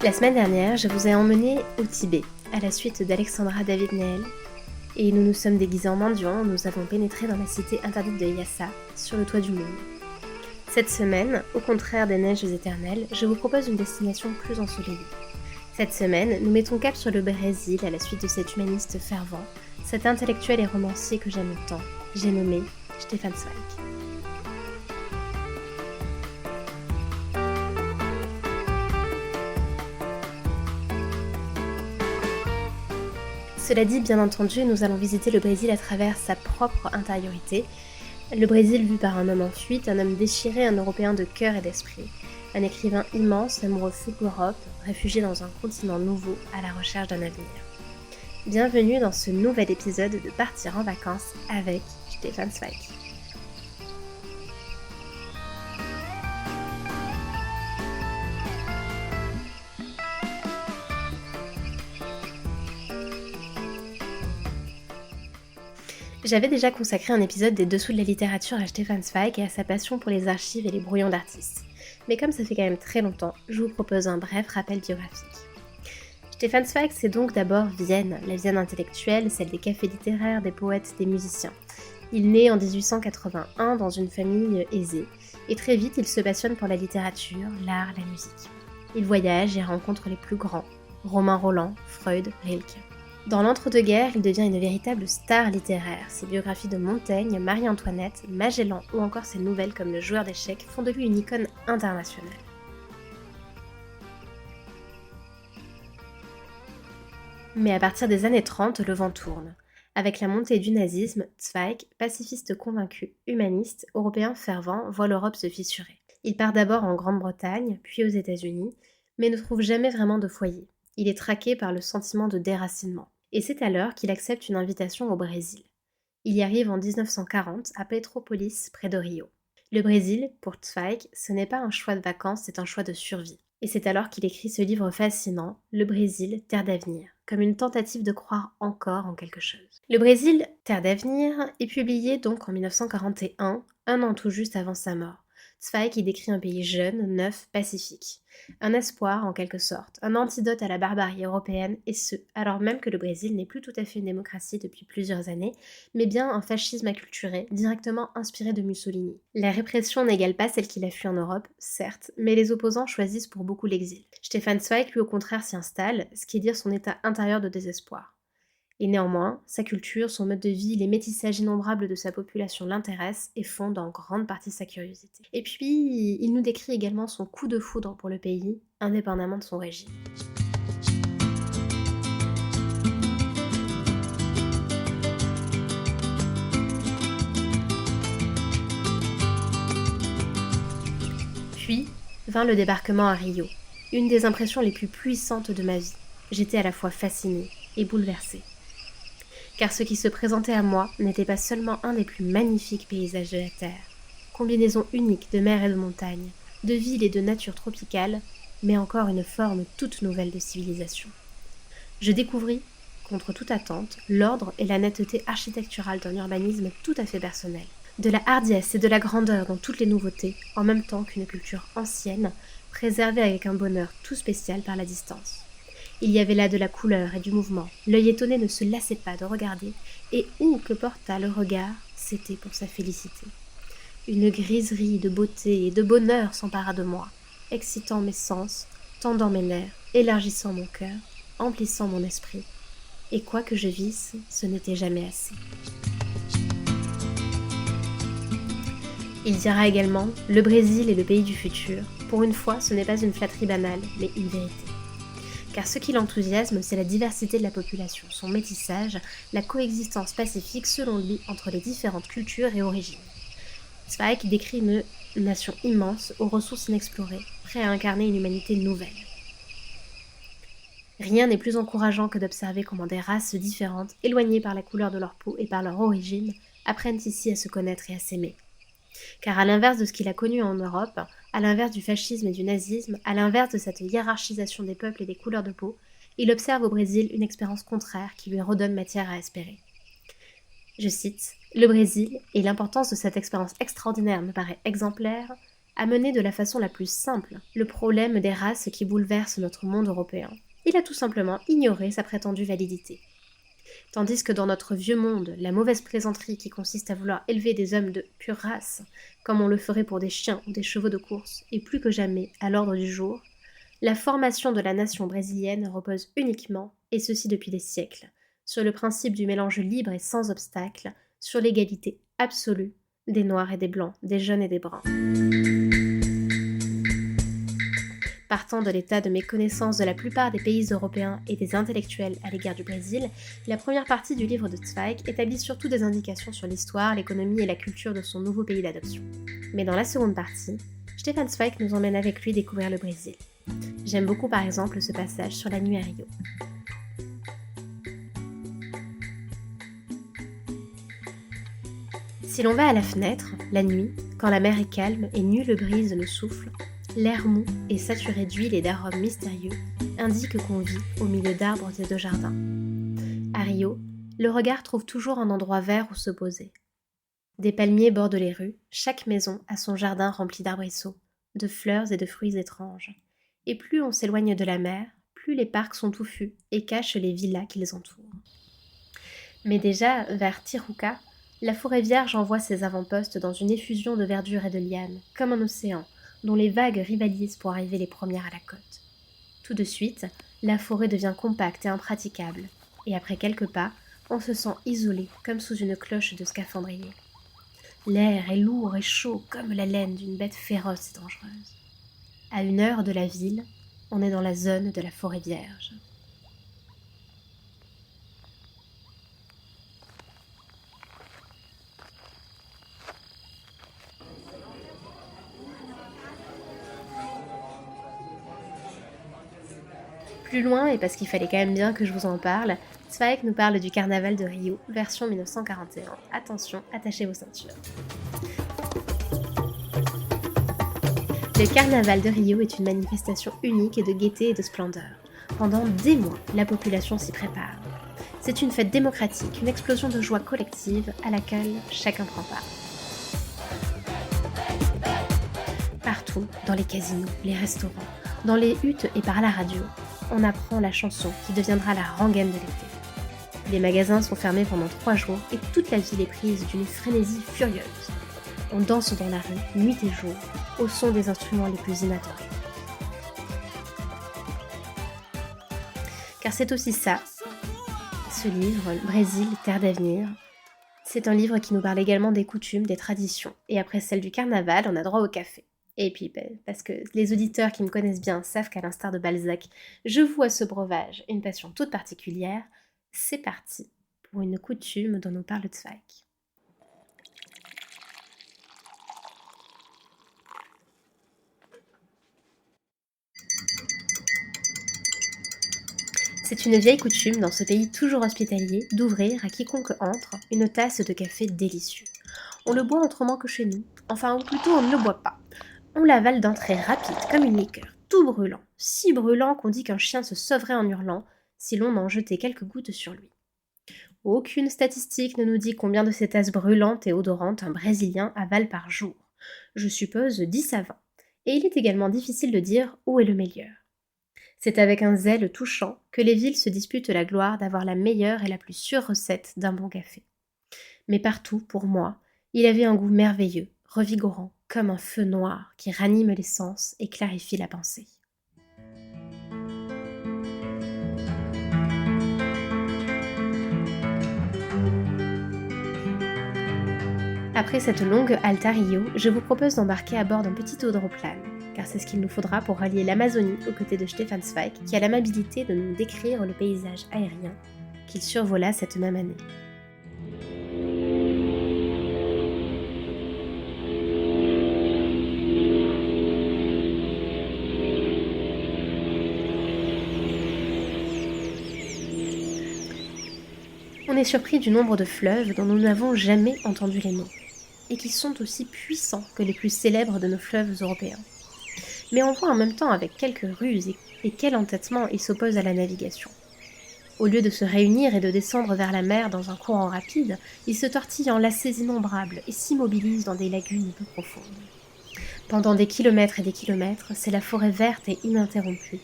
La semaine dernière, je vous ai emmené au Tibet, à la suite d'Alexandra David-Néel, et nous nous sommes déguisés en mendiants, nous avons pénétré dans la cité interdite de Lhasa, sur le toit du monde. Cette semaine, au contraire des neiges éternelles, je vous propose une destination plus ensoleillée. Cette semaine, nous mettons cap sur le Brésil à la suite de cet humaniste fervent, cet intellectuel et romancier que j'aime tant, j'ai nommé Stefan Zweig. Cela dit, bien entendu, nous allons visiter le Brésil à travers sa propre intériorité. Le Brésil vu par un homme en fuite, un homme déchiré, un Européen de cœur et d'esprit. Un écrivain immense, amoureux fou de l'Europe, réfugié dans un continent nouveau à la recherche d'un avenir. Bienvenue dans ce nouvel épisode de Partir en vacances avec Stefan Zweig. J'avais déjà consacré un épisode des Dessous de la littérature à Stefan Zweig et à sa passion pour les archives et les brouillons d'artistes. Mais comme ça fait quand même très longtemps, je vous propose un bref rappel biographique. Stefan Zweig, c'est donc d'abord Vienne, la Vienne intellectuelle, celle des cafés littéraires, des poètes, des musiciens. Il naît en 1881 dans une famille aisée, et très vite il se passionne pour la littérature, l'art, la musique. Il voyage et rencontre les plus grands, Romain Rolland, Freud, Rilke. Dans l'entre-deux-guerres, il devient une véritable star littéraire. Ses biographies de Montaigne, Marie-Antoinette, Magellan ou encore ses nouvelles comme Le Joueur d'échecs font de lui une icône internationale. Mais à partir des années 30, le vent tourne. Avec la montée du nazisme, Zweig, pacifiste convaincu, humaniste, européen fervent, voit l'Europe se fissurer. Il part d'abord en Grande-Bretagne, puis aux États-Unis, mais ne trouve jamais vraiment de foyer. Il est traqué par le sentiment de déracinement. Et c'est alors qu'il accepte une invitation au Brésil. Il y arrive en 1940 à Petrópolis, près de Rio. Le Brésil, pour Zweig, ce n'est pas un choix de vacances, c'est un choix de survie. Et c'est alors qu'il écrit ce livre fascinant, Le Brésil, terre d'avenir, comme une tentative de croire encore en quelque chose. Le Brésil, terre d'avenir, est publié donc en 1941, un an tout juste avant sa mort. Zweig y décrit un pays jeune, neuf, pacifique. Un espoir en quelque sorte, un antidote à la barbarie européenne, et ce, alors même que le Brésil n'est plus tout à fait une démocratie depuis plusieurs années, mais bien un fascisme acculturé, directement inspiré de Mussolini. La répression n'égale pas celle qu'il a fui en Europe, certes, mais les opposants choisissent pour beaucoup l'exil. Stefan Zweig, lui au contraire, s'y installe, ce qui est dire son état intérieur de désespoir. Et néanmoins, sa culture, son mode de vie, les métissages innombrables de sa population l'intéressent et fondent en grande partie sa curiosité. Et puis, il nous décrit également son coup de foudre pour le pays, indépendamment de son régime. Puis, vint le débarquement à Rio, une des impressions les plus puissantes de ma vie. J'étais à la fois fascinée et bouleversée. Car ce qui se présentait à moi n'était pas seulement un des plus magnifiques paysages de la Terre, combinaison unique de mer et de montagne, de ville et de nature tropicale, mais encore une forme toute nouvelle de civilisation. Je découvris, contre toute attente, l'ordre et la netteté architecturale d'un urbanisme tout à fait personnel, de la hardiesse et de la grandeur dans toutes les nouveautés, en même temps qu'une culture ancienne, préservée avec un bonheur tout spécial par la distance. Il y avait là de la couleur et du mouvement. L'œil étonné ne se lassait pas de regarder, et où que porta le regard, c'était pour sa félicité. Une griserie de beauté et de bonheur s'empara de moi, excitant mes sens, tendant mes nerfs, élargissant mon cœur, emplissant mon esprit. Et quoi que je visse, ce n'était jamais assez. Il dira également « Le Brésil est le pays du futur. Pour une fois, ce n'est pas une flatterie banale, mais une vérité. » Car ce qui l'enthousiasme, c'est la diversité de la population, son métissage, la coexistence pacifique selon lui entre les différentes cultures et origines. Zweig décrit une nation immense aux ressources inexplorées, prêt à incarner une humanité nouvelle. Rien n'est plus encourageant que d'observer comment des races différentes, éloignées par la couleur de leur peau et par leur origine, apprennent ici à se connaître et à s'aimer. Car à l'inverse de ce qu'il a connu en Europe, à l'inverse du fascisme et du nazisme, à l'inverse de cette hiérarchisation des peuples et des couleurs de peau, il observe au Brésil une expérience contraire qui lui redonne matière à espérer. Je cite, « Le Brésil, et l'importance de cette expérience extraordinaire me paraît exemplaire, mener de la façon la plus simple le problème des races qui bouleversent notre monde européen. Il a tout simplement ignoré sa prétendue validité. Tandis que dans notre vieux monde, la mauvaise plaisanterie qui consiste à vouloir élever des hommes de pure race, comme on le ferait pour des chiens ou des chevaux de course, est plus que jamais à l'ordre du jour, la formation de la nation brésilienne repose uniquement, et ceci depuis des siècles, sur le principe du mélange libre et sans obstacle, sur l'égalité absolue des noirs et des blancs, des jeunes et des bruns. Partant de l'état de méconnaissance de la plupart des pays européens et des intellectuels à l'égard du Brésil, la première partie du livre de Zweig établit surtout des indications sur l'histoire, l'économie et la culture de son nouveau pays d'adoption. Mais dans la seconde partie, Stefan Zweig nous emmène avec lui découvrir le Brésil. J'aime beaucoup par exemple ce passage sur la nuit à Rio. Si l'on va à la fenêtre, la nuit, quand la mer est calme et nulle brise ne souffle, l'air mou et saturé d'huile et d'arômes mystérieux indique qu'on vit au milieu d'arbres et de jardins. À Rio, le regard trouve toujours un endroit vert où se poser. Des palmiers bordent les rues, chaque maison a son jardin rempli d'arbrisseaux, de fleurs et de fruits étranges. Et plus on s'éloigne de la mer, plus les parcs sont touffus et cachent les villas qui les entourent. Mais déjà, vers Tijuca, la forêt vierge envoie ses avant-postes dans une effusion de verdure et de lianes, comme un océan, dont les vagues rivalisent pour arriver les premières à la côte. Tout de suite, la forêt devient compacte et impraticable, et après quelques pas, on se sent isolé comme sous une cloche de scaphandrier. L'air est lourd et chaud comme la laine d'une bête féroce et dangereuse. À 1 heure de la ville, on est dans la zone de la forêt vierge. Plus loin, et parce qu'il fallait quand même bien que je vous en parle, Zweig nous parle du carnaval de Rio, version 1941. Attention, attachez vos ceintures. Le carnaval de Rio est une manifestation unique de gaieté et de splendeur. Pendant des mois, la population s'y prépare. C'est une fête démocratique, une explosion de joie collective à laquelle chacun prend part. Partout, dans les casinos, les restaurants, dans les huttes et par la radio, on apprend la chanson qui deviendra la rengaine de l'été. Les magasins sont fermés pendant 3 jours et toute la ville est prise d'une frénésie furieuse. On danse dans la rue, nuit et jour, au son des instruments les plus inattendus. Car c'est aussi ça, ce livre, Brésil, terre d'avenir. C'est un livre qui nous parle également des coutumes, des traditions. Et après celle du carnaval, on a droit au café. Et puis, parce que les auditeurs qui me connaissent bien savent qu'à l'instar de Balzac, je voue à ce breuvage une passion toute particulière, c'est parti pour une coutume dont nous parle Zweig. C'est une vieille coutume dans ce pays toujours hospitalier d'ouvrir à quiconque entre une tasse de café délicieux. On le boit autrement que chez nous, enfin ou plutôt on ne le boit pas. On l'avale d'un trait rapide comme une liqueur, tout brûlant, si brûlant qu'on dit qu'un chien se sauverait en hurlant si l'on en jetait quelques gouttes sur lui. Aucune statistique ne nous dit combien de ces tasses brûlantes et odorantes un Brésilien avale par jour. Je suppose 10 à 20. Et il est également difficile de dire où est le meilleur. C'est avec un zèle touchant que les villes se disputent la gloire d'avoir la meilleure et la plus sûre recette d'un bon café. Mais partout, pour moi, il avait un goût merveilleux, revigorant, comme un feu noir qui ranime les sens et clarifie la pensée. Après cette longue halte à Rio, je vous propose d'embarquer à bord d'un petit hydroplane, car c'est ce qu'il nous faudra pour rallier l'Amazonie aux côtés de Stefan Zweig, qui a l'amabilité de nous décrire le paysage aérien qu'il survola cette même année. On est surpris du nombre de fleuves dont nous n'avons jamais entendu les noms, et qui sont aussi puissants que les plus célèbres de nos fleuves européens. Mais on voit en même temps avec quelques ruses et quel entêtement ils s'opposent à la navigation. Au lieu de se réunir et de descendre vers la mer dans un courant rapide, ils se tortillent en lacets innombrables et s'immobilisent dans des lagunes peu profondes. Pendant des kilomètres et des kilomètres, c'est la forêt verte et ininterrompue,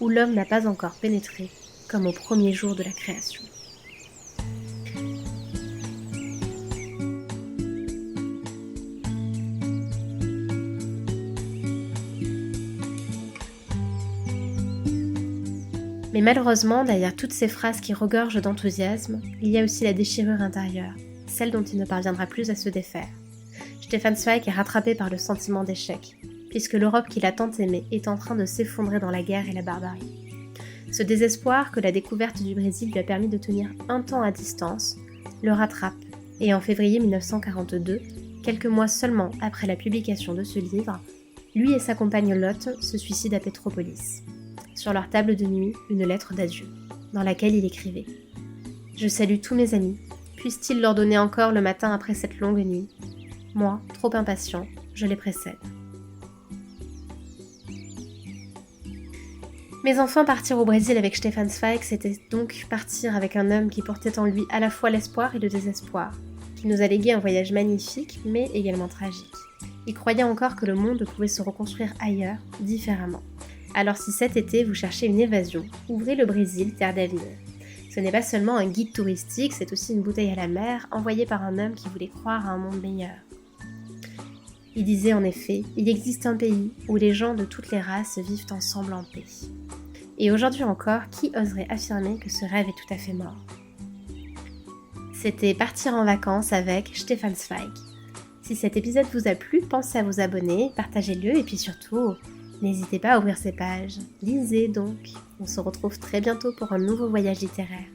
où l'homme n'a pas encore pénétré, comme au premier jour de la création. Mais malheureusement, derrière toutes ces phrases qui regorgent d'enthousiasme, il y a aussi la déchirure intérieure, celle dont il ne parviendra plus à se défaire. Stefan Zweig est rattrapé par le sentiment d'échec, puisque l'Europe qu'il a tant aimée est en train de s'effondrer dans la guerre et la barbarie. Ce désespoir que la découverte du Brésil lui a permis de tenir un temps à distance, le rattrape, et en février 1942, quelques mois seulement après la publication de ce livre, lui et sa compagne Lotte se suicident à Petropolis. Sur leur table de nuit, une lettre d'adieu, dans laquelle il écrivait « Je salue tous mes amis, puisse-t-il leur donner encore le matin après cette longue nuit. Moi, trop impatient, je les précède. » Mais enfin, partir au Brésil avec Stefan Zweig, c'était donc partir avec un homme qui portait en lui à la fois l'espoir et le désespoir, qui nous a légué un voyage magnifique, mais également tragique. Il croyait encore que le monde pouvait se reconstruire ailleurs, différemment. Alors si cet été vous cherchez une évasion, ouvrez le Brésil, terre d'avenir. Ce n'est pas seulement un guide touristique, c'est aussi une bouteille à la mer envoyée par un homme qui voulait croire à un monde meilleur. Il disait en effet, il existe un pays où les gens de toutes les races vivent ensemble en paix. Et aujourd'hui encore, qui oserait affirmer que ce rêve est tout à fait mort ? C'était Partir en vacances avec Stefan Zweig. Si cet épisode vous a plu, pensez à vous abonner, partagez-le et puis surtout, n'hésitez pas à ouvrir ces pages. Lisez donc. On se retrouve très bientôt pour un nouveau voyage littéraire.